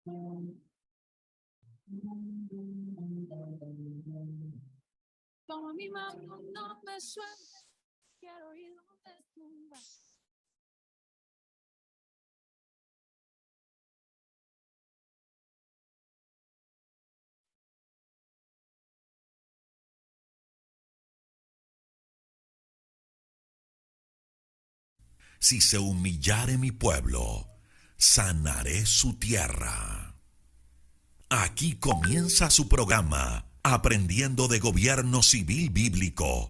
Como mi mano no me suelta, quiero ir donde tú vas. Si se humillare mi pueblo, sanaré su tierra. Aquí comienza su programa, Aprendiendo de Gobierno Civil Bíblico.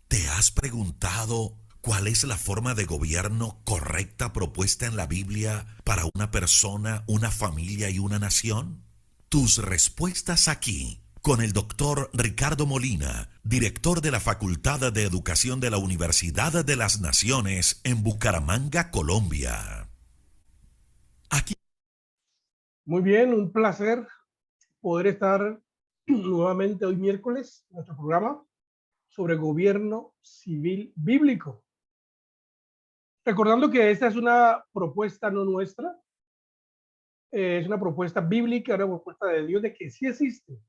¿Te has preguntado cuál es la forma de gobierno correcta propuesta en la Biblia para una persona, una familia y una nación? Tus respuestas aquí, con el doctor Ricardo Molina, director de la Facultad de Educación de la Universidad de las Naciones en Bucaramanga, Colombia. Aquí. Muy bien, un placer poder estar nuevamente hoy miércoles en nuestro programa sobre gobierno civil bíblico. Recordando que esta es una propuesta no nuestra, es una propuesta bíblica, una propuesta de Dios de que sí existe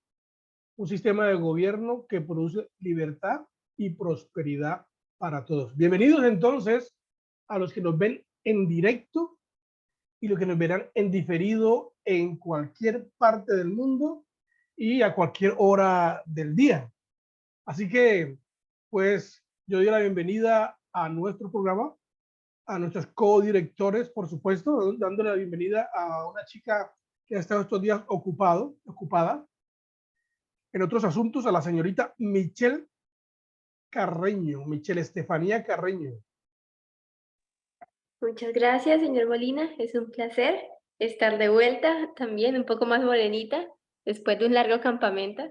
un sistema de gobierno que produce libertad y prosperidad para todos. Bienvenidos entonces a los que nos ven en directo y los que nos verán en diferido en cualquier parte del mundo y a cualquier hora del día. Así que, pues, yo doy la bienvenida a nuestro programa, a nuestros codirectores, por supuesto, dándole la bienvenida a una chica que ha estado estos días ocupada en otros asuntos, a la señorita Michelle Carreño, Michelle Estefanía Carreño. Muchas gracias, señor Molina. Es un placer estar de vuelta, también un poco más morenita, después de un largo campamento.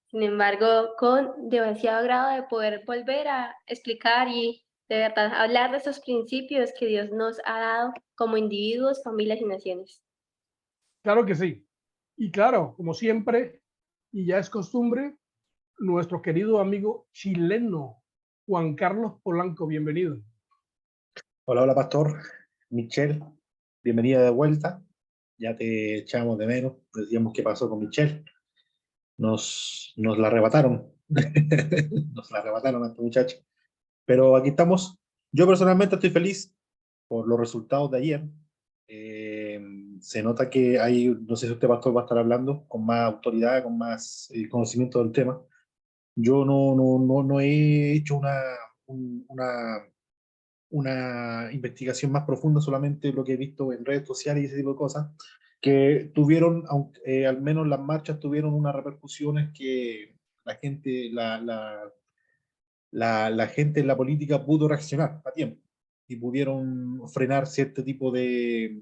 Sin embargo, con demasiado agrado de poder volver a explicar y de verdad hablar de esos principios que Dios nos ha dado como individuos, familias y naciones. Claro que sí. Y claro, como siempre, y ya es costumbre, nuestro querido amigo chileno, Juan Carlos Polanco, bienvenido. Hola, hola, Pastor. Michelle, bienvenida de vuelta. Ya te echamos de menos. Decíamos qué pasó con Michelle. Nos la arrebataron. Nos la arrebataron a esta muchacha. Pero aquí estamos. Yo personalmente estoy feliz por los resultados de ayer. Se nota que hay, no sé si usted, Pastor, va a estar hablando con más autoridad, con más conocimiento del tema. Yo no he hecho una investigación más profunda, solamente lo que he visto en redes sociales y ese tipo de cosas, que tuvieron, aunque, al menos las marchas tuvieron unas repercusiones que la gente, la gente en la política pudo reaccionar a tiempo y pudieron frenar cierto tipo de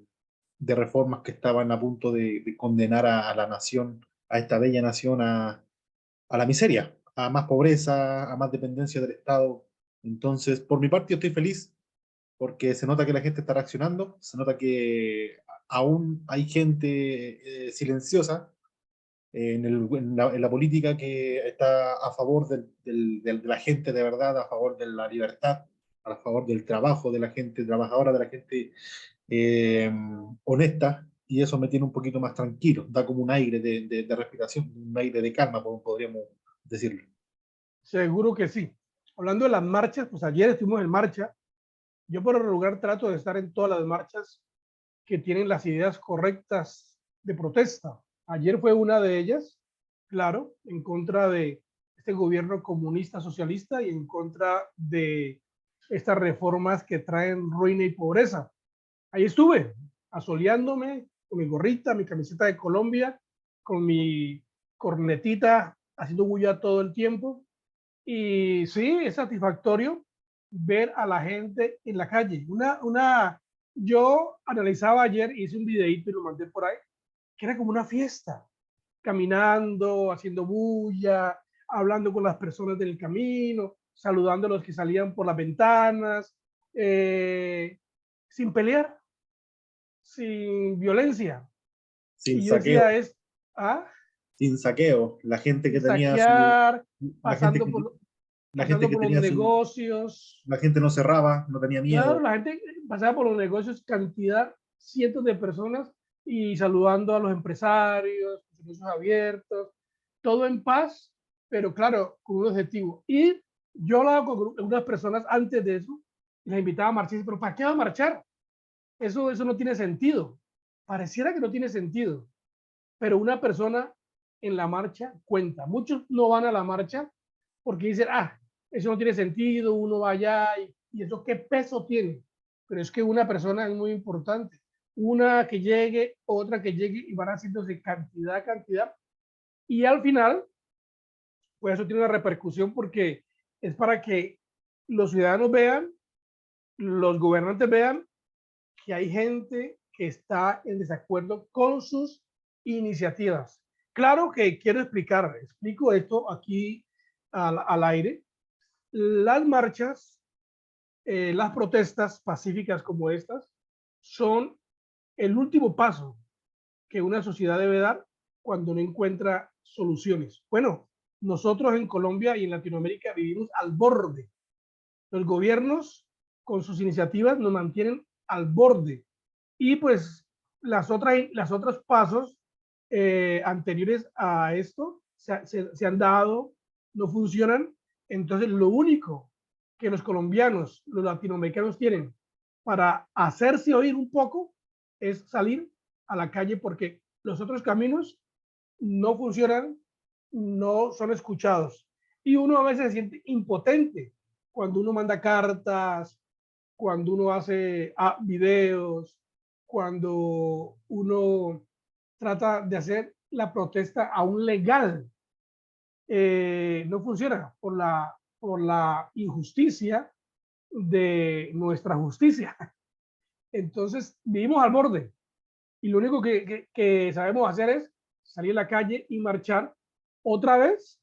reformas que estaban a punto de condenar a la nación, a esta bella nación, a la miseria, a más pobreza, a más dependencia del Estado. Entonces, por mi parte, yo estoy feliz porque se nota que la gente está reaccionando, se nota que aún hay gente silenciosa en la política que está a favor de la gente de verdad, a favor de la libertad, a favor del trabajo de la gente trabajadora, de la gente honesta, y eso me tiene un poquito más tranquilo, da como un aire de respiración, un aire de calma, podríamos decirlo. Seguro que sí. Hablando de las marchas, pues ayer estuvimos en marcha. Yo por el lugar trato de estar en todas las marchas que tienen las ideas correctas de protesta. Ayer fue una de ellas, claro, en contra de este gobierno comunista socialista y en contra de estas reformas que traen ruina y pobreza. Ahí estuve, asoleándome con mi gorrita, mi camiseta de Colombia, con mi cornetita, haciendo bulla todo el tiempo. Y sí, es satisfactorio ver a la gente en la calle. Yo analizaba ayer, hice un videito y lo mandé por ahí, que era como una fiesta, caminando, haciendo bulla, hablando con las personas del camino, saludando a los que salían por las ventanas, sin pelear, sin violencia. Sin Y yo saqueo. decía, ¿ah? Sin saqueo. La gente que Sin tenía saquear, la gente pasando que, por, la gente pasando que por los tenía negocios. la gente no cerraba, no tenía Claro, miedo. la gente pasaba por los negocios, cantidad cientos de personas y saludando a los empresarios, con los brazos abiertos, todo en paz, pero claro, con un objetivo. Y yo hablaba con algunas personas antes de eso, y las invitaba a marchar, pero ¿para qué va a marchar? Eso no tiene sentido. Pareciera que no tiene sentido, pero una persona en la marcha cuenta. Muchos no van a la marcha porque dicen, eso no tiene sentido, uno va allá y eso qué peso tiene. Pero es que una persona es muy importante. Una que llegue, otra que llegue y van haciéndose cantidad a cantidad. Y al final, pues eso tiene una repercusión porque es para que los ciudadanos vean, los gobernantes vean que hay gente que está en desacuerdo con sus iniciativas. Claro que quiero explico esto aquí al aire. Las marchas, las protestas pacíficas como estas, son el último paso que una sociedad debe dar cuando no encuentra soluciones. Bueno, nosotros en Colombia y en Latinoamérica vivimos al borde. Los gobiernos con sus iniciativas nos mantienen al borde y pues los otros pasos anteriores a esto se han dado, no funcionan. Entonces lo único que los colombianos, los latinoamericanos tienen para hacerse oír un poco es salir a la calle porque los otros caminos no funcionan, no son escuchados. Y uno a veces se siente impotente cuando uno manda cartas, cuando uno hace videos, cuando uno trata de hacer la protesta aún legal. No funciona por la injusticia de nuestra justicia. Entonces vivimos al borde y lo único que sabemos hacer es salir a la calle y marchar. Otra vez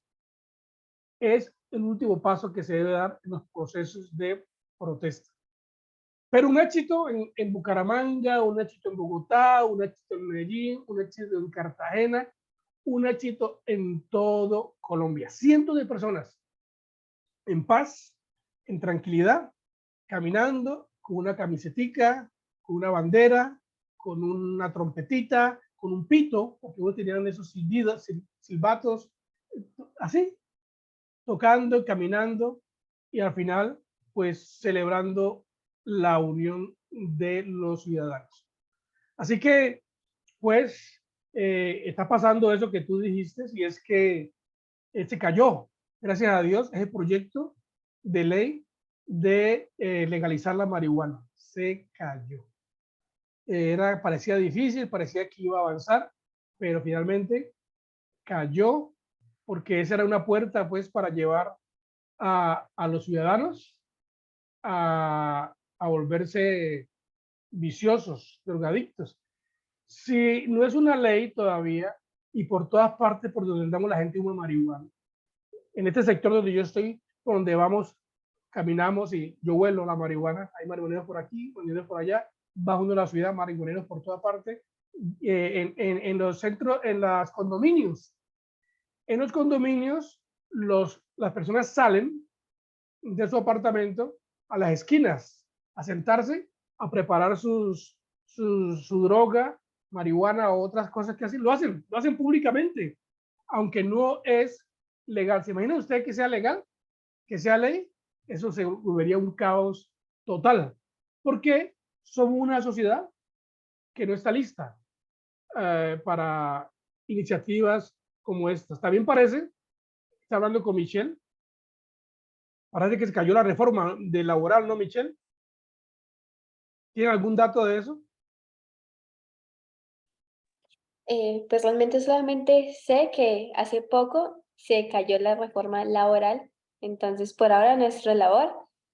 es el último paso que se debe dar en los procesos de protesta. Pero un éxito en Bucaramanga, un éxito en Bogotá, un éxito en Medellín, un éxito en Cartagena, un éxito en todo Colombia. Cientos de personas en paz, en tranquilidad, caminando con una camisetica, con una bandera, con una trompetita, con un pito, porque uno tenían esos silbidos, silbatos, así, tocando, caminando y al final, pues celebrando la unión de los ciudadanos. Así que, pues, está pasando eso que tú dijiste, y es que se cayó, gracias a Dios, ese proyecto de ley de legalizar la marihuana. Se cayó. Parecía difícil, parecía que iba a avanzar, pero finalmente cayó porque esa era una puerta pues para llevar a los ciudadanos a volverse viciosos, drogadictos. Si no es una ley todavía y por todas partes por donde andamos la gente fuma marihuana, en este sector donde yo estoy, por donde vamos, caminamos y yo huelo la marihuana, hay marihuaneros por aquí, marihuaneros por allá, bajo de la ciudad, marihuaneros por toda parte, en los centros, en los condominios. En los condominios, las personas salen de su apartamento a las esquinas a sentarse, a preparar su droga, marihuana o otras cosas que así lo hacen públicamente, aunque no es legal. ¿Se imagina usted que sea legal, que sea ley? Eso se volvería un caos total, porque somos una sociedad que no está lista para iniciativas como estas. También parece, está hablando con Michelle, parece que se cayó la reforma de laboral, ¿no, Michelle? ¿Tiene algún dato de eso? Pues realmente solamente sé que hace poco se cayó la reforma laboral, entonces por ahora nuestra labor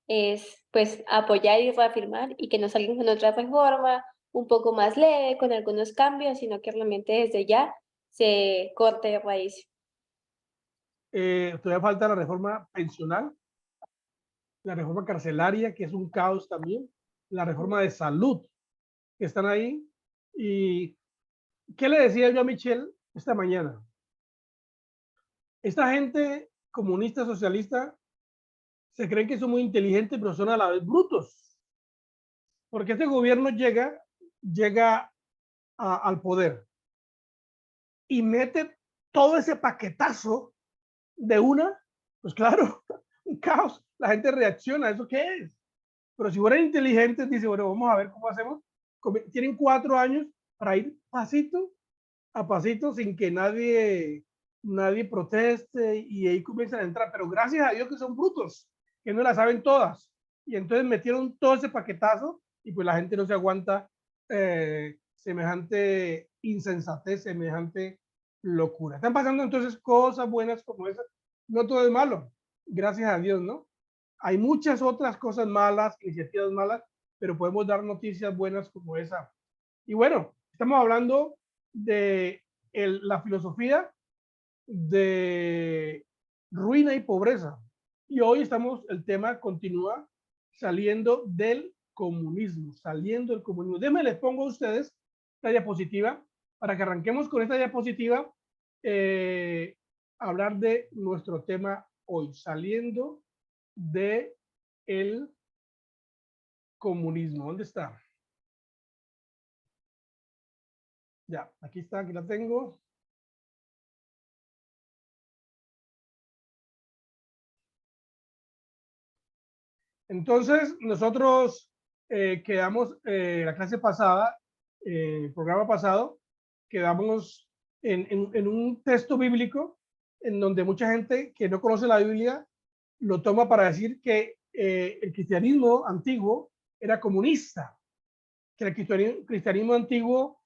es pues apoyar y reafirmar y que no salgan con otra reforma un poco más leve, con algunos cambios, sino que realmente desde ya se corte de raíz. Todavía falta la reforma pensional, la reforma carcelaria, que es un caos también, la reforma de salud, que están ahí. ¿Y qué le decía yo a Michelle esta mañana? Esta gente comunista, socialista, se creen que son muy inteligentes, pero son a la vez brutos. Porque este gobierno llega llega al poder y mete todo ese paquetazo de una, pues claro, un caos. La gente reacciona, ¿eso qué es? Pero si fueran inteligentes, dice, bueno, vamos a ver cómo hacemos. Tienen 4 años para ir pasito a pasito sin que nadie proteste y ahí comienzan a entrar. Pero gracias a Dios que son brutos, que no la saben todas. Y entonces metieron todo ese paquetazo y pues la gente no se aguanta semejante insensatez, semejante locura. Están pasando entonces cosas buenas como esas. No todo es malo, gracias a Dios, ¿no? Hay muchas otras cosas malas, iniciativas malas, pero podemos dar noticias buenas como esa. Y bueno, estamos hablando de la filosofía de ruina y pobreza. Y hoy el tema continúa saliendo del comunismo, saliendo del comunismo. Déjenme les pongo a ustedes la diapositiva para que arranquemos con esta diapositiva hablar de nuestro tema hoy, saliendo de el comunismo. ¿Dónde está? Ya, aquí está, aquí la tengo. Entonces, nosotros quedamos, la clase pasada, el programa pasado, quedamos en un texto bíblico en donde mucha gente que no conoce la Biblia lo toma para decir que el cristianismo antiguo era comunista, que el cristianismo antiguo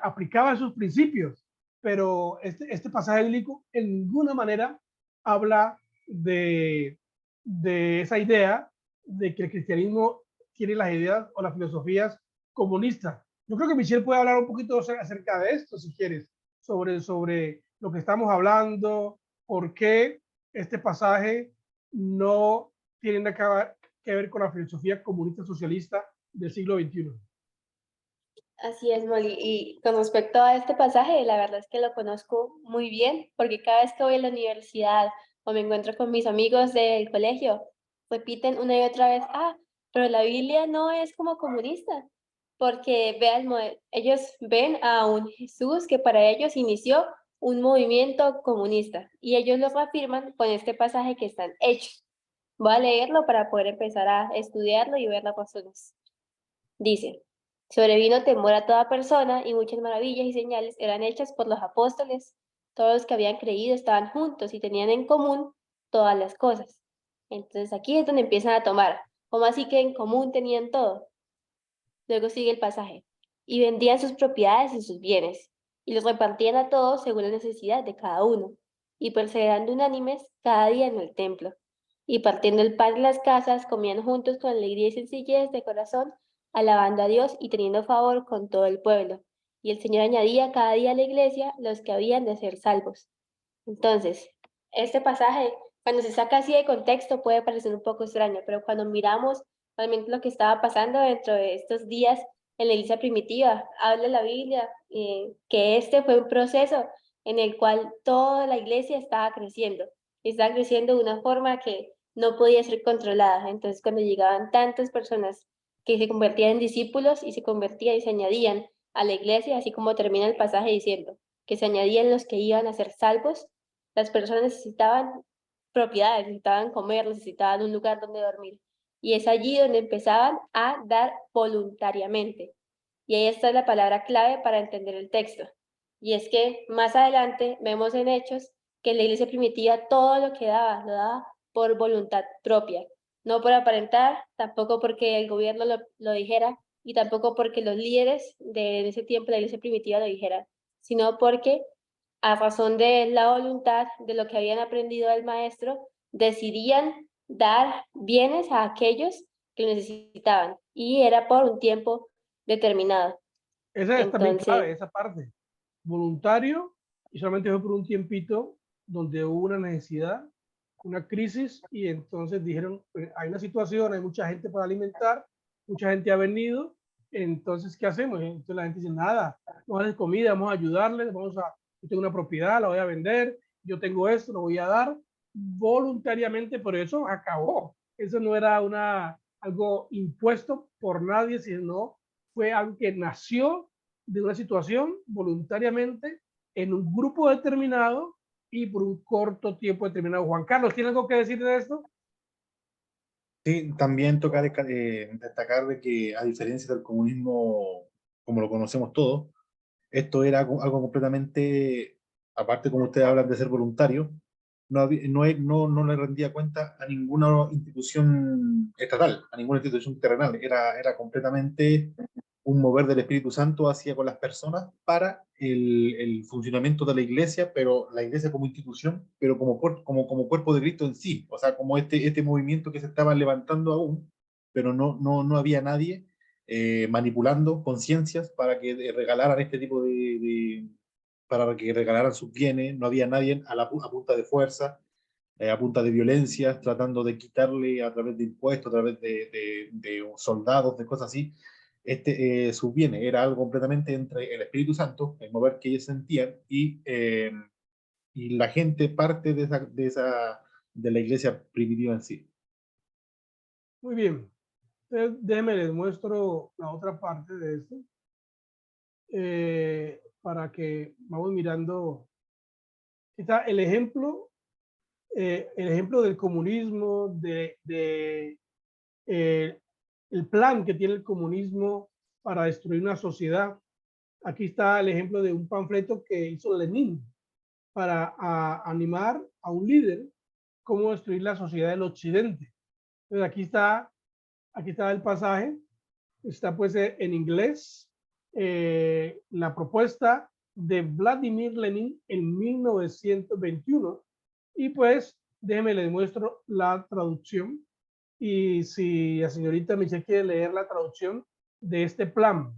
aplicaba sus principios, pero este pasaje bíblico en ninguna manera habla de esa idea de que el cristianismo tiene las ideas o las filosofías comunistas. Yo creo que Michelle puede hablar un poquito acerca de esto, si quieres, sobre lo que estamos hablando, por qué este pasaje no tiene nada que ver con la filosofía comunista socialista del siglo XXI. Así es, Molly. Y con respecto a este pasaje, la verdad es que lo conozco muy bien, porque cada vez que voy a la universidad o me encuentro con mis amigos del colegio, repiten una y otra vez, pero la Biblia no es como comunista, porque ellos ven a un Jesús que para ellos inició un movimiento comunista y ellos lo reafirman con este pasaje que están hechos. Voy a leerlo para poder empezar a estudiarlo y ver las razones. Dice: sobrevino temor a toda persona y muchas maravillas y señales eran hechas por los apóstoles. Todos los que habían creído estaban juntos y tenían en común todas las cosas. Entonces aquí es donde empiezan a tomar. ¿Cómo así que en común tenían todo? Luego sigue el pasaje. Y vendían sus propiedades y sus bienes, y los repartían a todos según la necesidad de cada uno, y perseverando unánimes cada día en el templo. Y partiendo el pan en las casas, comían juntos con alegría y sencillez de corazón, alabando a Dios y teniendo favor con todo el pueblo. Y el Señor añadía cada día a la iglesia los que habían de ser salvos. Entonces, este pasaje, cuando se saca así de contexto, puede parecer un poco extraño, pero cuando miramos realmente lo que estaba pasando dentro de estos días en la iglesia primitiva, habla la Biblia que este fue un proceso en el cual toda la iglesia estaba creciendo de una forma que no podía ser controlada. Entonces, cuando llegaban tantas personas que se convertían en discípulos y se convertían y se añadían a la iglesia, así como termina el pasaje diciendo que se añadían los que iban a ser salvos, las personas necesitaban propiedades, necesitaban comer, necesitaban un lugar donde dormir. Y es allí donde empezaban a dar voluntariamente. Y ahí está la palabra clave para entender el texto. Y es que más adelante vemos en Hechos que la iglesia primitiva todo lo que daba, lo daba por voluntad propia. No por aparentar, tampoco porque el gobierno lo dijera, y tampoco porque los líderes de ese tiempo de la iglesia primitiva lo dijeran, sino porque a razón de la voluntad de lo que habían aprendido del maestro, decidían dar bienes a aquellos que lo necesitaban, y era por un tiempo determinado. Esa es también Entonces, clave, esa parte. Voluntario y solamente fue por un tiempito donde hubo una necesidad, una crisis y entonces dijeron, pues, hay una situación, hay mucha gente para alimentar, mucha gente ha venido, entonces, ¿qué hacemos? Entonces la gente dice, nada, vamos a hacer comida, vamos a ayudarles, yo tengo una propiedad, la voy a vender, yo tengo esto, lo voy a dar voluntariamente, pero eso acabó. Eso no era algo impuesto por nadie, sino fue algo que nació de una situación voluntariamente en un grupo determinado y por un corto tiempo determinado. Juan Carlos, ¿tiene algo que decir de esto? Sí, también toca destacar de que a diferencia del comunismo como lo conocemos todos, esto era algo completamente, aparte como ustedes hablan de ser voluntario, no le rendía cuenta a ninguna institución estatal, a ninguna institución terrenal, era completamente un mover del Espíritu Santo hacia con las personas para el funcionamiento de la iglesia, pero la iglesia como institución, pero como cuerpo de Cristo en sí, o sea, como este movimiento que se estaba levantando aún, pero no había nadie manipulando conciencias para que regalaran este tipo para que regalaran sus bienes, no había nadie a punta de fuerza, a punta de violencia, tratando de quitarle a través de impuestos, a través de soldados, de cosas así, sus bienes. Era algo completamente entre el Espíritu Santo, el mover que ellos sentían, y la gente parte de la iglesia primitiva en sí. Muy bien. Entonces, déjenme les muestro la otra parte de esto para que vamos mirando. Está el ejemplo del comunismo, el plan que tiene el comunismo para destruir una sociedad. Aquí está el ejemplo de un panfleto que hizo Lenin para animar a un líder cómo destruir la sociedad del occidente. Entonces aquí está el pasaje, está pues en inglés, la propuesta de Vladimir Lenin en 1921 y pues déjenme les muestro la traducción y si la señorita Michelle quiere leer la traducción de este plan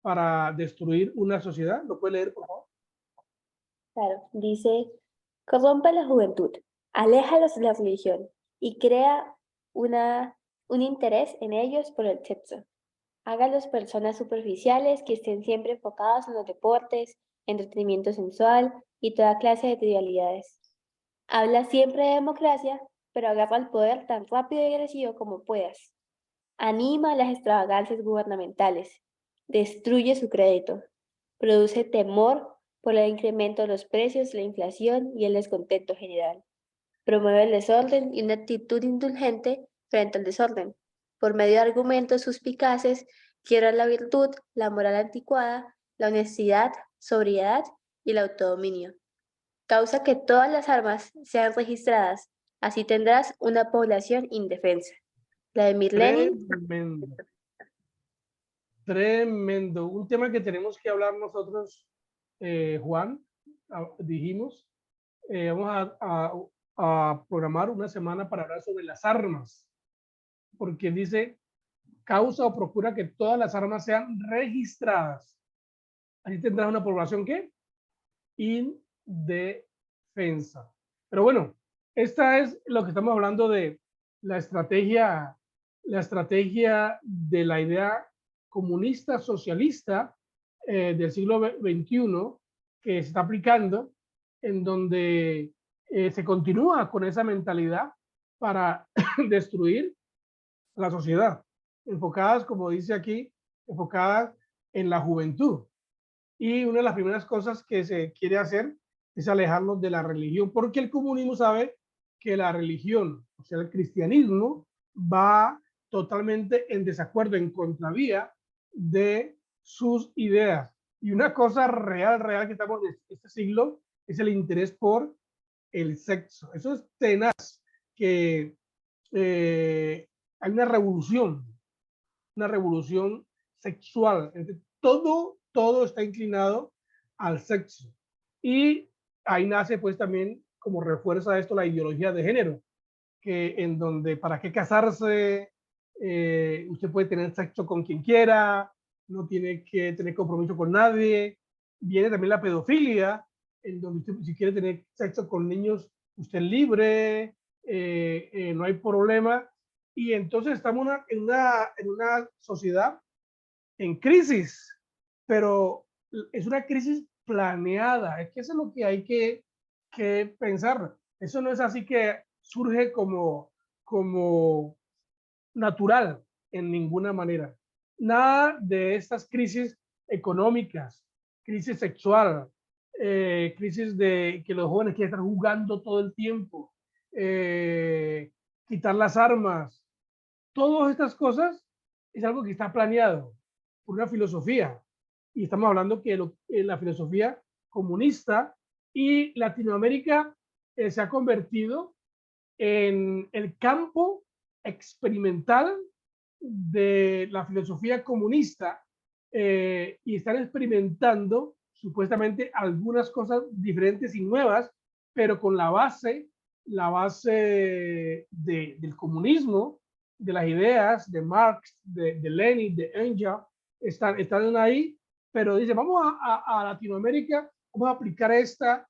para destruir una sociedad, ¿lo puede leer por favor? Claro, dice, corrompe a la juventud, aléjalos de la religión y crea un interés en ellos por el sexo. Hágalos personas superficiales que estén siempre enfocados en los deportes, entretenimiento sensual y toda clase de trivialidades. Habla siempre de democracia, pero agarra el poder tan rápido y agresivo como puedas. Anima a las extravagancias gubernamentales. Destruye su crédito. Produce temor por el incremento de los precios, la inflación y el descontento general. Promueve el desorden y una actitud indulgente frente al desorden. Por medio de argumentos suspicaces, quiebra la virtud, la moral anticuada, la honestidad, sobriedad y el autodominio. Causa que todas las armas sean registradas, así tendrás una población indefensa. Vladimir Lenin. Tremendo, tremendo. Un tema que tenemos que hablar nosotros, Juan, dijimos, vamos a programar una semana para hablar sobre las armas, porque dice, causa o procura que todas las armas sean registradas. Así tendrás una población que indefensa. Pero bueno, esta es lo que estamos hablando de la estrategia de la idea comunista socialista del siglo XXI que se está aplicando, en donde se continúa con esa mentalidad para destruir la sociedad, enfocadas, como dice aquí, enfocadas en la juventud. Y una de las primeras cosas que se quiere hacer es alejarnos de la religión, porque el comunismo sabe que la religión, o sea, el cristianismo, va totalmente en desacuerdo, en contravía de sus ideas. Y una cosa real que estamos en este siglo es el interés por el sexo. Eso es tenaz, que hay una revolución sexual. Todo está inclinado al sexo. Y ahí nace pues también como refuerza esto la ideología de género, que en donde para qué casarse, usted puede tener sexo con quien quiera, no tiene que tener compromiso con nadie. Viene también la pedofilia, en donde usted si quiere tener sexo con niños, usted es libre, no hay problema. Y entonces estamos en una sociedad en crisis, pero es una crisis planeada. Es que eso es lo que hay que pensar. Eso no es así que surge como natural en ninguna manera. nada de estas crisis económicas, crisis sexual, crisis de que los jóvenes quieren estar jugando todo el tiempo, quitar las armas. Todas estas cosas es algo que está planeado por una filosofía. Y estamos hablando que la filosofía comunista y Latinoamérica se ha convertido en el campo experimental de la filosofía comunista, y están experimentando supuestamente algunas cosas diferentes y nuevas, pero con la base del comunismo, de las ideas de Marx, de Lenin, de Engels, están ahí, pero dice, vamos a Latinoamérica, vamos a aplicar estas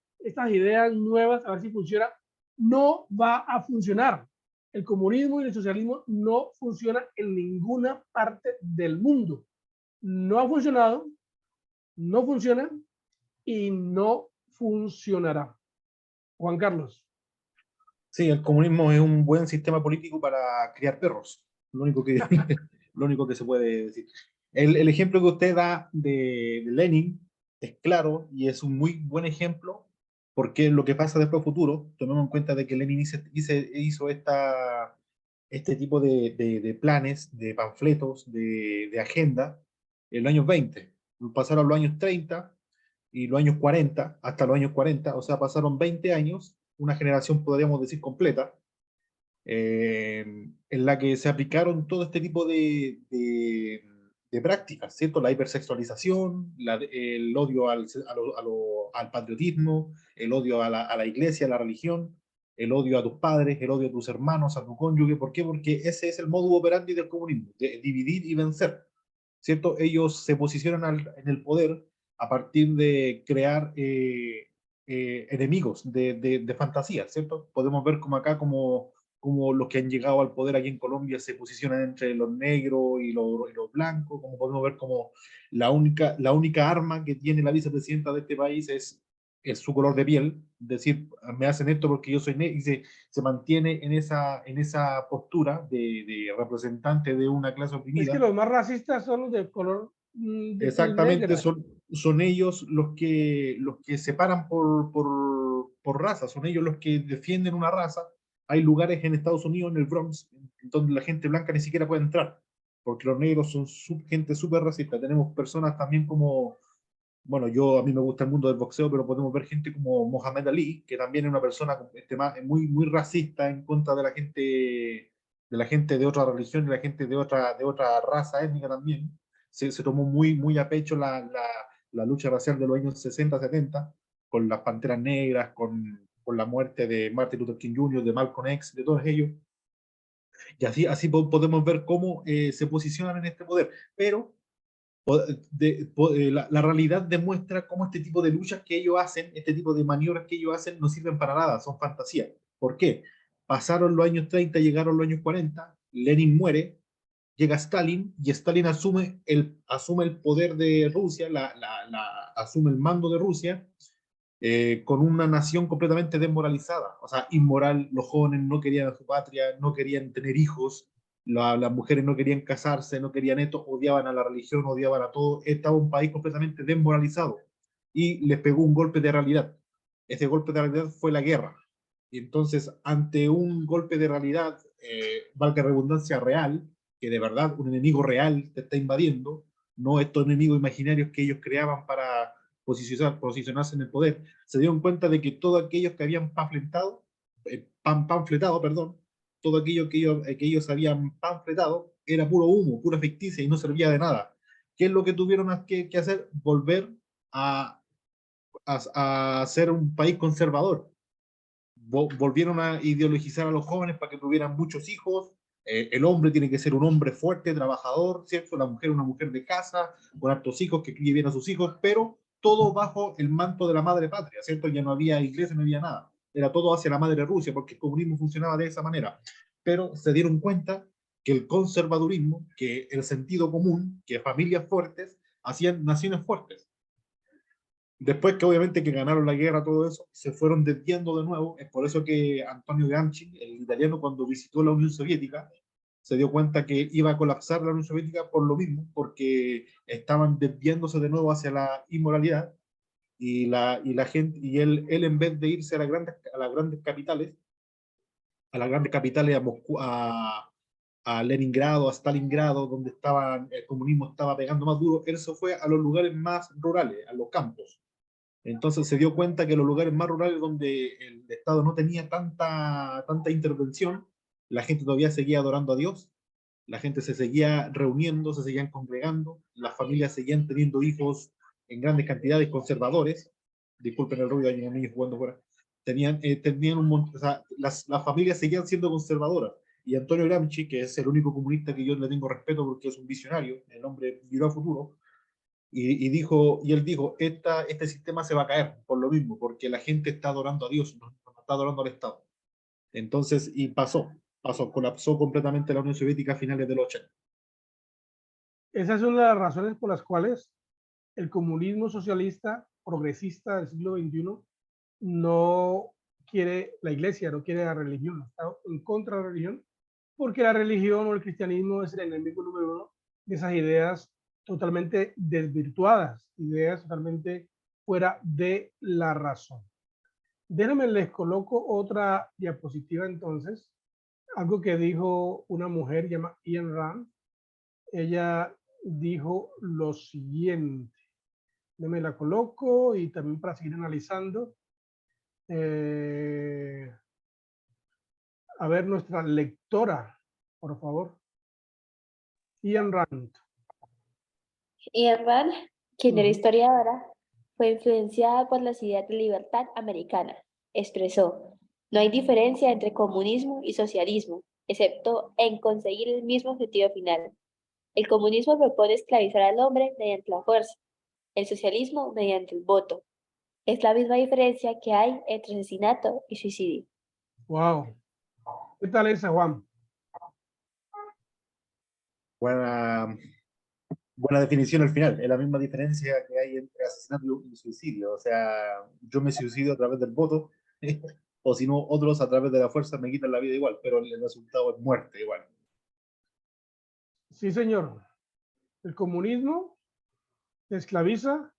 ideas nuevas a ver si funciona. No va a funcionar. El comunismo y el socialismo no funcionan en ninguna parte del mundo. No ha funcionado, no funciona y no funcionará. Juan Carlos. Sí, el comunismo es un buen sistema político para criar perros. Lo único que, lo único que se puede decir. El ejemplo que usted da de Lenin es claro y es un muy buen ejemplo porque lo que pasa después futuro, tomemos en cuenta de que Lenin hizo este tipo de planes, de panfletos, de agenda en los años 20. Pasaron los años 30 y los años 40, hasta los años 40, o sea, pasaron 20 años, una generación podríamos decir completa, en la que se aplicaron todo este tipo de prácticas, ¿cierto? La hipersexualización, el odio al patriotismo, el odio a la iglesia, a la religión, el odio a tus padres, el odio a tus hermanos, a tu cónyuge. ¿Por qué? Porque ese es el modus operandi del comunismo, de dividir y vencer, ¿cierto? Ellos se posicionan en el poder a partir de crear enemigos de fantasía, ¿cierto? Podemos ver como acá, como los que han llegado al poder aquí en Colombia se posicionan entre los negros y los blancos, como podemos ver como la única arma que tiene la vicepresidenta de este país es su color de piel, decir, me hacen esto porque yo soy negro, y se mantiene en esa postura de representante de una clase Es que oprimida. los más racistas son los de color de piel Exactamente, negra. son ellos los que separan por raza, son ellos los que defienden una raza. Hay lugares en Estados Unidos, en el Bronx, donde la gente blanca ni siquiera puede entrar, porque los negros son gente súper racista. Tenemos personas también como, bueno, a mí me gusta el mundo del boxeo, pero podemos ver gente como Mohamed Ali, que también es una persona muy, muy racista en contra de la gente de otra religión y la gente de otra raza étnica también. Se tomó muy, muy a pecho la lucha racial de los años 60, 70, con las Panteras Negras, con la muerte de Martin Luther King Jr., de Malcolm X, de todos ellos. Y así podemos ver cómo se posicionan en este poder. Pero la realidad demuestra cómo este tipo de luchas que ellos hacen, este tipo de maniobras que ellos hacen, no sirven para nada, son fantasías. ¿Por qué? Pasaron los años 30, llegaron los años 40, Lenin muere, llega Stalin y Stalin asume el poder de Rusia, asume el mando de Rusia, con una nación completamente desmoralizada, o sea, inmoral. Los jóvenes no querían a su patria, no querían tener hijos, las mujeres no querían casarse, no querían esto, odiaban a la religión, odiaban a todo. Estaba un país completamente desmoralizado y les pegó un golpe de realidad. Ese golpe de realidad fue la guerra. Y entonces, ante un golpe de realidad, valga redundancia, real, que de verdad un enemigo real te está invadiendo, no estos enemigos imaginarios que ellos creaban para posicionarse en el poder, se dieron cuenta de que todos aquellos que habían panfletado, perdón, todo aquello que ellos habían panfletado era puro humo, pura ficticia y no servía de nada. ¿Qué es lo que tuvieron que hacer? Volver a ser un país conservador. Volvieron a ideologizar a los jóvenes para que tuvieran muchos hijos. El hombre tiene que ser un hombre fuerte, trabajador, ¿cierto? La mujer una mujer de casa, con hartos hijos, que críe bien a sus hijos, pero todo bajo el manto de la madre patria, ¿cierto? Ya no había iglesia, no había nada. Era todo hacia la madre Rusia, porque el comunismo funcionaba de esa manera. Pero se dieron cuenta que el conservadurismo, que el sentido común, que familias fuertes, hacían naciones fuertes. Después que obviamente que ganaron la guerra, todo eso, se fueron desviando de nuevo. Es por eso que Antonio Gramsci, el italiano, cuando visitó la Unión Soviética, se dio cuenta que iba a colapsar la Unión Soviética por lo mismo, porque estaban desviándose de nuevo hacia la inmoralidad, y la gente, y él en vez de irse a las grandes capitales, a Moscú, a Leningrado, a Stalingrado, donde el comunismo estaba pegando más duro, él se fue a los lugares más rurales, a los campos. Entonces se dio cuenta que los lugares más rurales donde el Estado no tenía tanta intervención, la gente todavía seguía adorando a Dios, la gente se seguía reuniendo, se seguían congregando, las familias seguían teniendo hijos en grandes cantidades conservadores. Disculpen el ruido, hay unos niños jugando fuera. Tenían un montón, o sea, las familias seguían siendo conservadoras. Y Antonio Gramsci, que es el único comunista que yo le tengo respeto porque es un visionario, el hombre miró a futuro, y él dijo, este sistema se va a caer por lo mismo, porque la gente está adorando a Dios, no está adorando al Estado. Entonces, y colapsó completamente la Unión Soviética a finales de los 80. Esa es una de las razones por las cuales el comunismo socialista progresista del siglo XXI no quiere la iglesia, no quiere la religión, está en contra de la religión, porque la religión o el cristianismo es el enemigo número uno de esas ideas totalmente desvirtuadas, ideas totalmente fuera de la razón. Déjenme, les coloco otra diapositiva entonces, algo que dijo una mujer llamada Ayn Rand. Ella dijo lo siguiente, déjenme la coloco y también para seguir analizando. A ver, nuestra lectora, por favor. Ayn Rand. Ayn Rand, quien era historiadora, fue influenciada por las ideas de libertad americana. Expresó, no hay diferencia entre comunismo y socialismo, excepto en conseguir el mismo objetivo final. El comunismo propone esclavizar al hombre mediante la fuerza, el socialismo mediante el voto. Es la misma diferencia que hay entre asesinato y suicidio. Wow. ¿Qué tal esa, Juan? Buena definición al final. Es la misma diferencia que hay entre asesinato y suicidio. O sea, yo me suicido a través del voto, o si no, otros a través de la fuerza me quitan la vida igual, pero el resultado es muerte igual. Sí, señor. El comunismo se esclaviza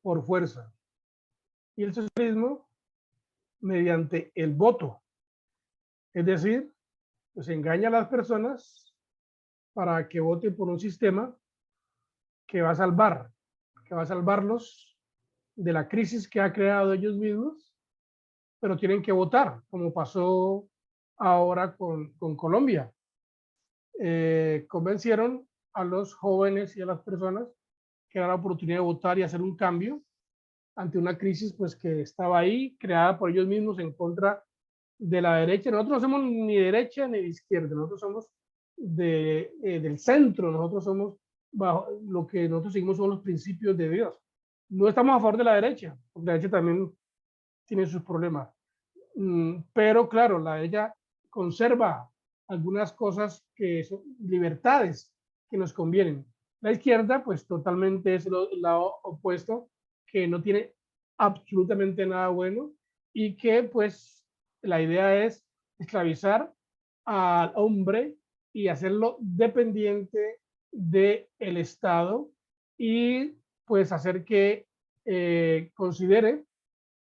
por fuerza y el socialismo mediante el voto. Es decir, pues engaña a las personas para que voten por un sistema que va a salvarlos de la crisis que ha creado ellos mismos, pero tienen que votar, como pasó ahora con Colombia. Convencieron a los jóvenes y a las personas que era la oportunidad de votar y hacer un cambio ante una crisis pues que estaba ahí, creada por ellos mismos en contra de la derecha. Nosotros no somos ni derecha ni de izquierda, nosotros somos del centro, nosotros somos bajo lo que nosotros seguimos son los principios de Dios. No estamos a favor de la derecha, porque la derecha también tiene sus problemas. Pero claro, la derecha conserva algunas cosas que son libertades que nos convienen. La izquierda, pues totalmente es el lado opuesto, que no tiene absolutamente nada bueno y que pues la idea es esclavizar al hombre y hacerlo dependiente del Estado y pues hacer que considere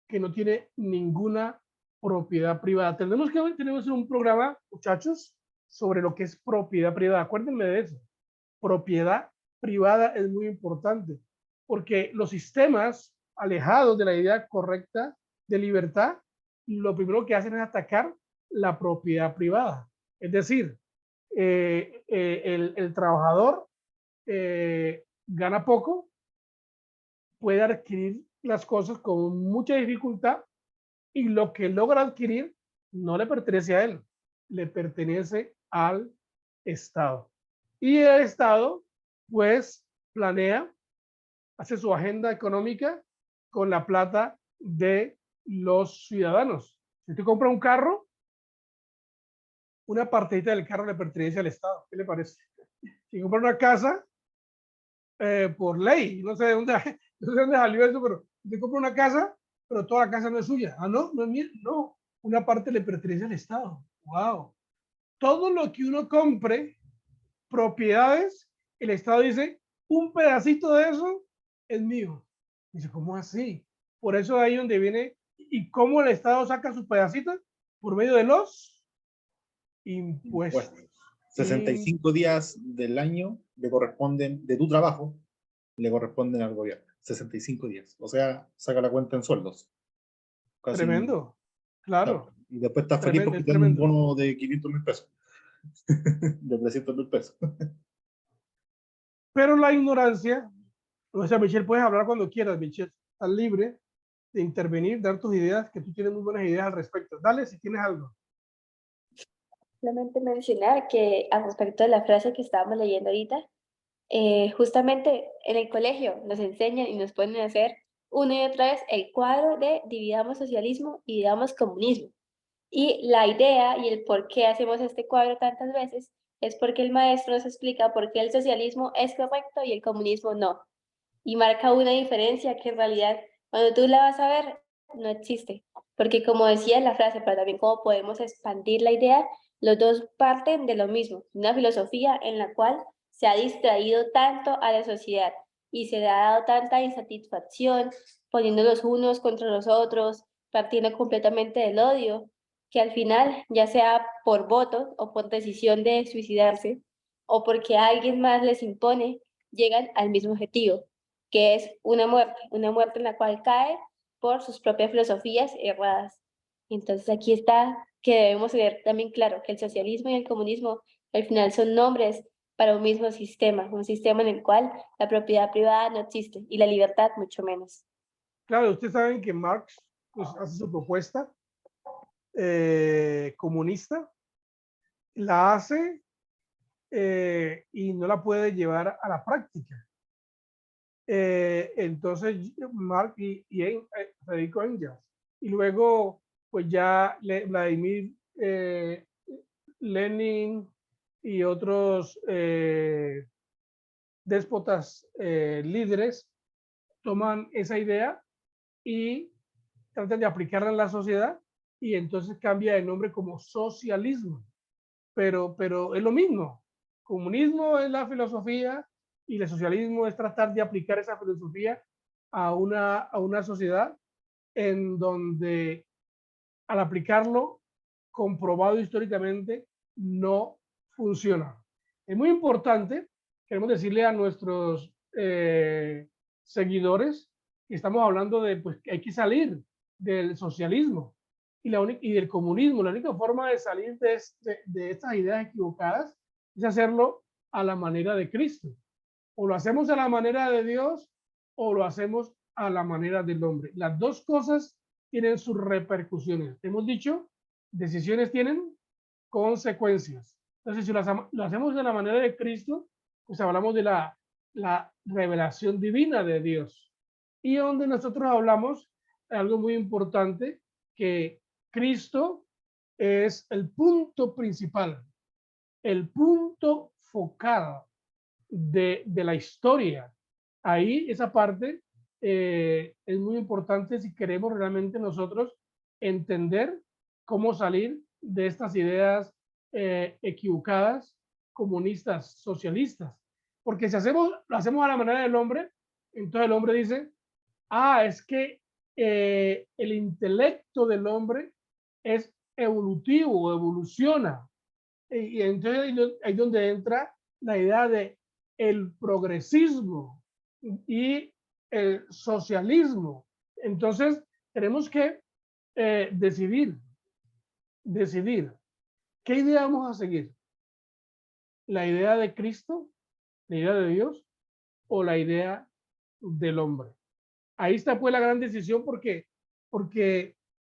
que no tiene ninguna propiedad privada. Tenemos un programa, muchachos, sobre lo que es propiedad privada. Acuérdenme de eso. Propiedad privada es muy importante porque los sistemas alejados de la idea correcta de libertad, lo primero que hacen es atacar la propiedad privada. Es decir, el trabajador gana poco, puede adquirir las cosas con mucha dificultad y lo que logra adquirir no le pertenece a él, le pertenece al Estado. Y el Estado, pues, planea, hace su agenda económica con la plata de los ciudadanos. Si usted compra un carro, una partecita del carro le pertenece al Estado. ¿Qué le parece? Si compra una casa, por ley, no sé de dónde salió eso, pero usted compra una casa, pero toda la casa no es suya. Ah, no, no es mía, no. Una parte le pertenece al Estado. Wow. todo lo que uno compre, propiedades, el Estado dice, un pedacito de eso es mío. Dice, ¿cómo así? Por eso ahí donde viene, ¿y cómo el Estado saca sus pedacitos? Por medio de los impuestos. Impuestos. 65 días del año le corresponden, de tu trabajo, le corresponden al gobierno. 65 días. O sea, saca la cuenta en sueldos. Casi, Tremendo, claro. claro, Y después estás feliz tremendo, porque es te dan un tremendo. bono de 500.000 pesos. De 300.000 pesos. Pero la ignorancia, o sea, Michelle, puedes hablar cuando quieras, Michelle, estás libre de intervenir, dar tus ideas, que tú tienes muy buenas ideas al respecto. Dale si tienes algo. Solamente mencionar que al respecto de la frase que estábamos leyendo ahorita, justamente en el colegio nos enseñan y nos ponen a hacer una y otra vez el cuadro de dividamos socialismo y dividamos comunismo. Y la idea y el por qué hacemos este cuadro tantas veces es porque el maestro nos explica por qué el socialismo es correcto y el comunismo no. Y marca una diferencia que en realidad cuando tú la vas a ver no existe. Porque como decía en la frase, pero también cómo podemos expandir la idea, los dos parten de lo mismo, una filosofía en la cual se ha distraído tanto a la sociedad y se le ha dado tanta insatisfacción, poniendo los unos contra los otros, partiendo completamente del odio, que al final, ya sea por voto o por decisión de suicidarse, o porque alguien más les impone, llegan al mismo objetivo, que es una muerte en la cual cae por sus propias filosofías erradas. Entonces aquí está que debemos tener también claro que el socialismo y el comunismo al final son nombres para un sistema en el cual la propiedad privada no existe y la libertad mucho menos. Claro, ustedes saben que Marx pues, hace su propuesta comunista, la hace y no la puede llevar a la práctica. Entonces, Marx Federico Engels, y luego, pues ya Vladimir Lenin y otros déspotas líderes toman esa idea y tratan de aplicarla en la sociedad y entonces cambia el nombre como socialismo. Pero es lo mismo. Comunismo es la filosofía y el socialismo es tratar de aplicar esa filosofía a una sociedad en donde al aplicarlo, comprobado históricamente, no funciona. Es muy importante, queremos decirle a nuestros seguidores que estamos hablando de pues, que hay que salir del socialismo y del comunismo. La única forma de salir de estas ideas equivocadas es hacerlo a la manera de Cristo. O lo hacemos a la manera de Dios o lo hacemos a la manera del hombre. Las dos cosas tienen sus repercusiones. Hemos dicho, decisiones tienen consecuencias. Entonces, si lo hacemos de la manera de Cristo, pues hablamos de la revelación divina de Dios. Y donde nosotros hablamos algo muy importante, que Cristo es el punto principal, el punto focal de la historia. Ahí esa parte es muy importante si queremos realmente nosotros entender cómo salir de estas ideas equivocadas, comunistas, socialistas. Porque si lo hacemos a la manera del hombre, entonces el hombre dice, es que el intelecto del hombre es evolutivo, evoluciona. Y entonces ahí es donde entra la idea de el progresismo y el socialismo. Entonces, tenemos que decidir qué idea vamos a seguir. ¿La idea de Cristo, la idea de Dios o la idea del hombre? Ahí está pues la gran decisión porque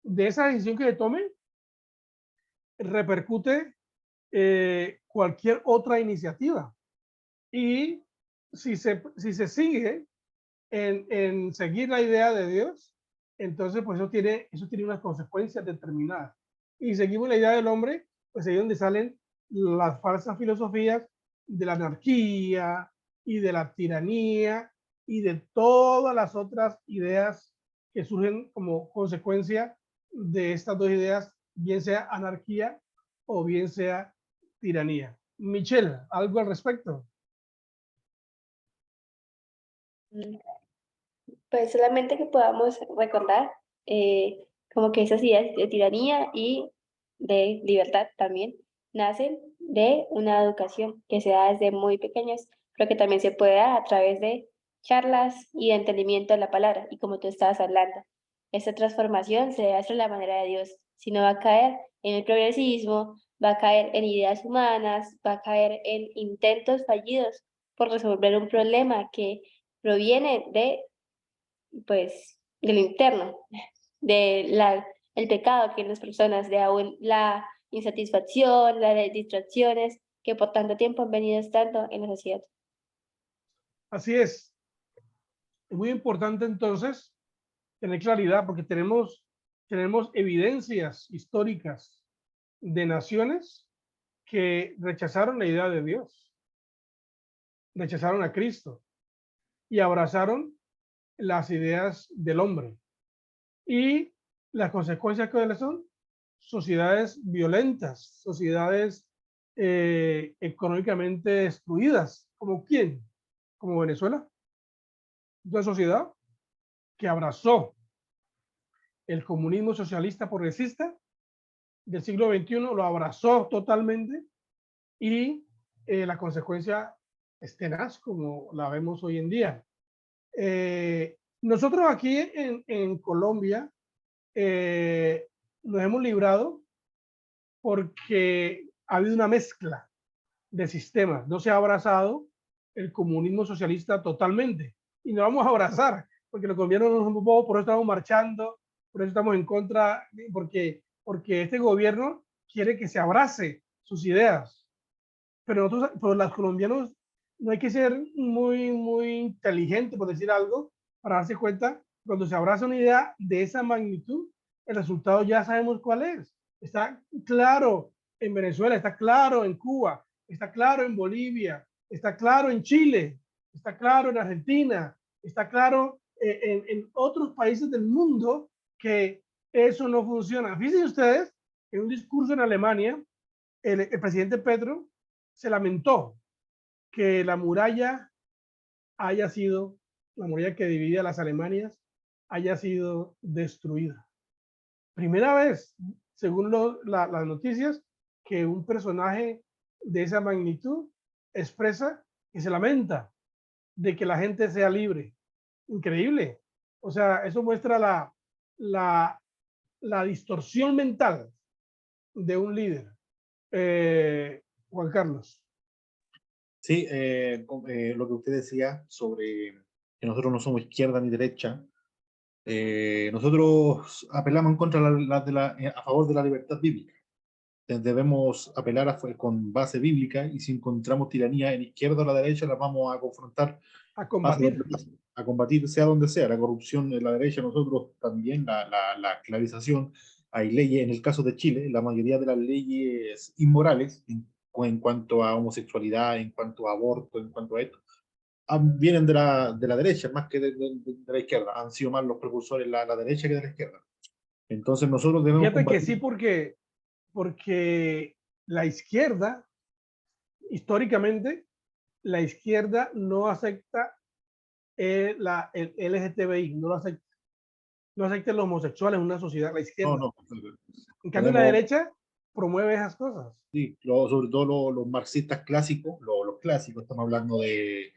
de esa decisión que se tome repercute cualquier otra iniciativa. Y si se sigue en seguir la idea de Dios, entonces pues eso tiene unas consecuencias determinadas. Y seguimos la idea del hombre, pues ahí es donde salen las falsas filosofías de la anarquía y de la tiranía y de todas las otras ideas que surgen como consecuencia de estas dos ideas, bien sea anarquía o bien sea tiranía. Michelle, ¿algo al respecto? Mm, Pues solamente que podamos recordar como que esas ideas de tiranía y de libertad también nacen de una educación que se da desde muy pequeños, pero que también se puede dar a través de charlas y de entendimiento de la palabra. Y como tú estabas hablando, esta transformación se debe hacer de la manera de Dios, si no va a caer en el progresismo, va a caer en ideas humanas, va a caer en intentos fallidos por resolver un problema que proviene de pues, del interno, el pecado que en las personas, de aún la insatisfacción, las distracciones que por tanto tiempo han venido estando en la sociedad. Así es. Es muy importante entonces tener claridad porque tenemos evidencias históricas de naciones que rechazaron la idea de Dios, rechazaron a Cristo y abrazaron las ideas del hombre. Y las consecuencias que son sociedades violentas, sociedades económicamente destruidas. ¿Como quién? Como Venezuela. Una sociedad que abrazó el comunismo socialista progresista del siglo XXI, lo abrazó totalmente y la consecuencia es tenaz, como la vemos hoy en día. Nosotros aquí en Colombia nos hemos librado porque ha habido una mezcla de sistemas. No se ha abrazado el comunismo socialista totalmente. Y no vamos a abrazar, porque los colombianos no somos bobos, por eso estamos marchando, por eso estamos en contra, porque este gobierno quiere que se abrace sus ideas. Pero nosotros, pero los colombianos, no hay que ser muy inteligente, por decir algo, para darse cuenta, cuando se abraza una idea de esa magnitud, el resultado ya sabemos cuál es. Está claro en Venezuela, está claro en Cuba, está claro en Bolivia, está claro en Chile, está claro en Argentina, está claro en otros países del mundo que eso no funciona. Fíjense ustedes, en un discurso en Alemania, el presidente Petro se lamentó que la muralla haya sido, la muralla que dividía las Alemanias, haya sido destruida. Primera vez, según las noticias, que un personaje de esa magnitud expresa que se lamenta de que la gente sea libre. Increíble. O sea, eso muestra la distorsión mental de un líder. Juan Carlos. Sí, lo que usted decía sobre que nosotros no somos izquierda ni derecha, nosotros apelamos en contra a favor de la libertad bíblica. Debemos apelar con base bíblica y si encontramos tiranía en izquierda o la derecha, la vamos a confrontar A pase combatir. donde pase, a combatir sea donde sea. La corrupción en la derecha, nosotros también, la esclavización. Hay leyes, en el caso de Chile, la mayoría de las leyes inmorales en cuanto a homosexualidad, en cuanto a aborto, en cuanto a esto, vienen de la derecha más que de la izquierda. Han sido más los precursores la derecha que de la izquierda. Entonces nosotros debemos Fíjate que combatir. sí, porque la izquierda, históricamente, la izquierda no acepta el LGTBI, no lo acepta. No acepta los homosexuales en una sociedad, la No, izquierda. no. En cambio, la Tenemos, derecha promueve esas cosas. sí, sobre todo los marxistas clásicos, los clásicos, estamos hablando de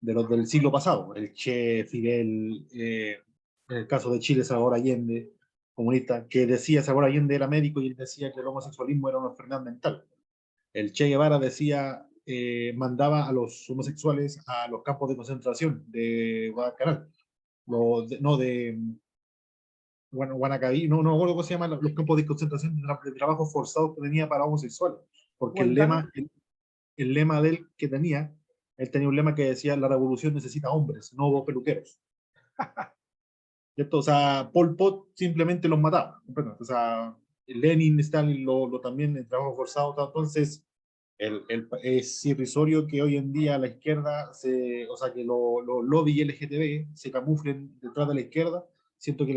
los del siglo pasado, el Che, Fidel, en el caso de Chile, Salvador Allende, comunista, que decía, Salvador Allende era médico y él decía que el homosexualismo era una enfermedad mental. El Che Guevara decía, mandaba a los homosexuales a los campos de concentración de Guadalcanal, no de Guanacaví, no me acuerdo cómo se llaman los campos de concentración de trabajo forzados que tenía para homosexuales, porque Guantánamo. el lema de él que tenía, él tenía un lema que decía, la revolución necesita hombres, no peluqueros. ¿Cierto? O sea, Pol Pot simplemente los mataba. O sea, Lenin, Stalin también en trabajo forzado. Entonces, es irrisorio que hoy en día la izquierda, o sea, que los lobby LGTB se camuflen detrás de la izquierda, Siento que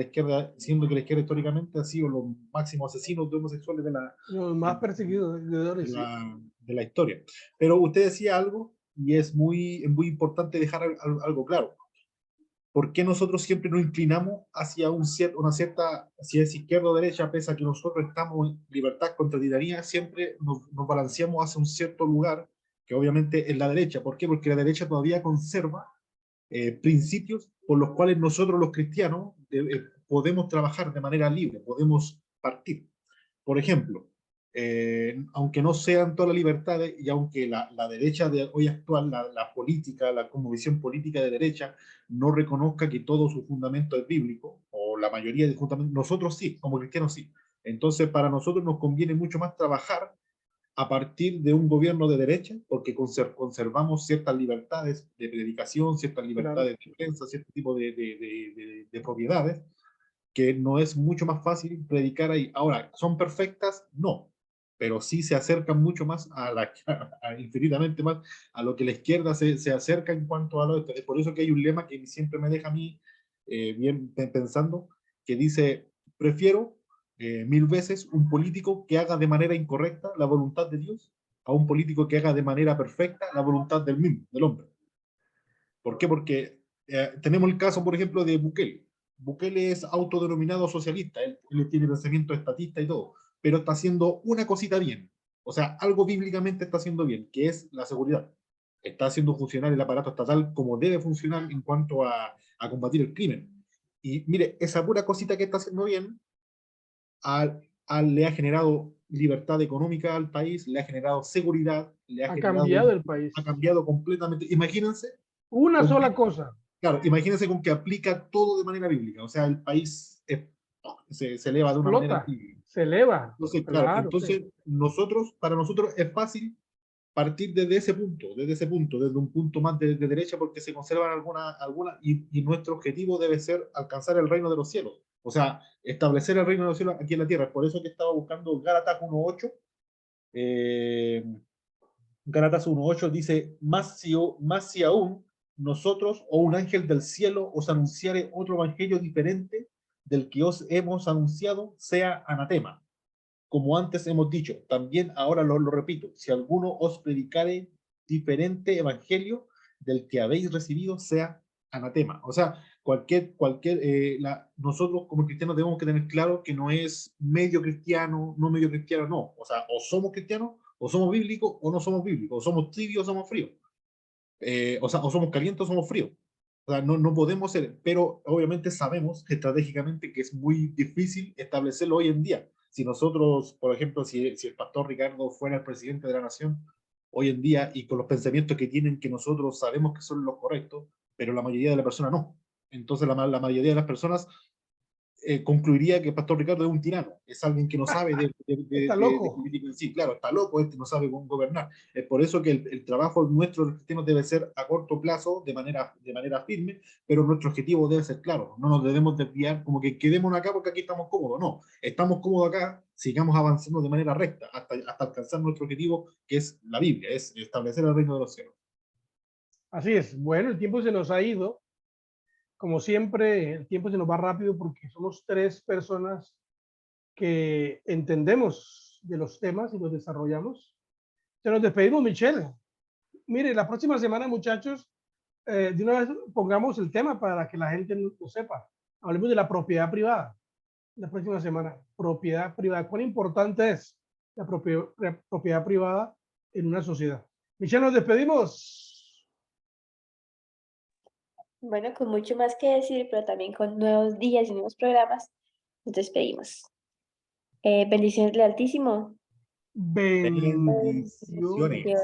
siendo que la izquierda históricamente ha sido los máximos asesinos de homosexuales Los más perseguidos de la historia. Pero usted decía algo y es muy importante dejar algo claro. ¿Por qué nosotros siempre nos inclinamos hacia una cierta, si es izquierda o derecha, pese a que nosotros estamos en libertad contra tiranía, siempre nos balanceamos hacia un cierto lugar, que obviamente es la derecha? ¿Por qué? Porque la derecha todavía conserva principios por los cuales nosotros los cristianos podemos trabajar de manera libre, podemos partir. Por ejemplo, aunque no sean todas las libertades y aunque la derecha de hoy actual, la política, la visión política de derecha, no reconozca que todo su fundamento es bíblico, o la mayoría de fundamentos, nosotros sí, como cristianos sí. Entonces, para nosotros nos conviene mucho más trabajar a partir de un gobierno de derecha, porque conservamos ciertas libertades de predicación, ciertas libertades de prensa, cierto tipo de propiedades, que no es mucho más fácil predicar ahí. Ahora, ¿son perfectas? No, pero sí se acercan mucho más infinitamente más a lo que la izquierda se acerca en cuanto a lo de. Es por eso que hay un lema que siempre me deja a mí bien pensando, que dice: prefiero 1000 veces un político que haga de manera incorrecta la voluntad de Dios a un político que haga de manera perfecta la voluntad del hombre. ¿Por qué? Porque tenemos el caso, por ejemplo, de Bukele. Bukele es autodenominado socialista, él tiene pensamiento estatista y todo, pero está haciendo una cosita bien. O sea, algo bíblicamente está haciendo bien, que es la seguridad. Está haciendo funcionar el aparato estatal como debe funcionar en cuanto a combatir el crimen. Y mire, esa pura cosita que está haciendo bien le ha generado libertad económica al país, le ha generado seguridad, ha cambiado el país. Ha cambiado completamente. Imagínense. Una sola cosa. Claro, imagínense con que aplica todo de manera bíblica. O sea, el país se eleva de una manera. Se eleva. Entonces, claro, entonces para nosotros es fácil partir desde ese punto, desde un punto más de derecha, porque se conservan algunas y nuestro objetivo debe ser alcanzar el reino de los cielos. O sea, establecer el reino de los cielos aquí en la tierra. Por eso que estaba buscando Gálatas 1.8. Gálatas 1.8 dice: más si aún nosotros o un ángel del cielo os anunciare otro evangelio diferente del que os hemos anunciado, sea anatema. Como antes hemos dicho, también ahora lo repito: si alguno os predicare diferente evangelio del que habéis recibido, sea anatema. O sea, nosotros como cristianos debemos que tener claro que no es medio cristiano, no medio cristiano, no. O sea, o somos cristianos, o somos bíblicos, o no somos bíblicos, o somos tibios, o somos fríos. O sea, o somos calientes, o somos fríos. O sea, no podemos ser, pero obviamente sabemos estratégicamente que es muy difícil establecerlo hoy en día. Si nosotros, por ejemplo, si el pastor Ricardo fuera el presidente de la nación hoy en día y con los pensamientos que tienen, que nosotros sabemos que son los correctos, pero la mayoría de las personas no. Entonces la mayoría de las personas concluiría que el pastor Ricardo es un tirano, es alguien que no sabe está loco. de política en sí. Claro, está loco, no sabe cómo gobernar. Es por eso que el trabajo nuestro de cristianos debe ser a corto plazo, de manera firme, pero nuestro objetivo debe ser claro. No nos debemos desviar, como que quedémonos acá porque aquí estamos cómodos. No, estamos cómodos acá, sigamos avanzando de manera recta hasta alcanzar nuestro objetivo, que es la Biblia, es establecer el reino de los cielos. Así es. Bueno, el tiempo se nos ha ido. Como siempre, el tiempo se nos va rápido porque somos 3 personas que entendemos de los temas y los desarrollamos. Se nos despedimos, Michelle. Mire, la próxima semana, muchachos, de una vez pongamos el tema para que la gente lo sepa. Hablemos de la propiedad privada. La próxima semana, propiedad privada. ¿Cuán importante es la propiedad privada en una sociedad? Michelle, nos despedimos. Bueno, con mucho más que decir, pero también con nuevos días y nuevos programas, nos despedimos. Bendiciones del Altísimo. Bendiciones. Bendiciones.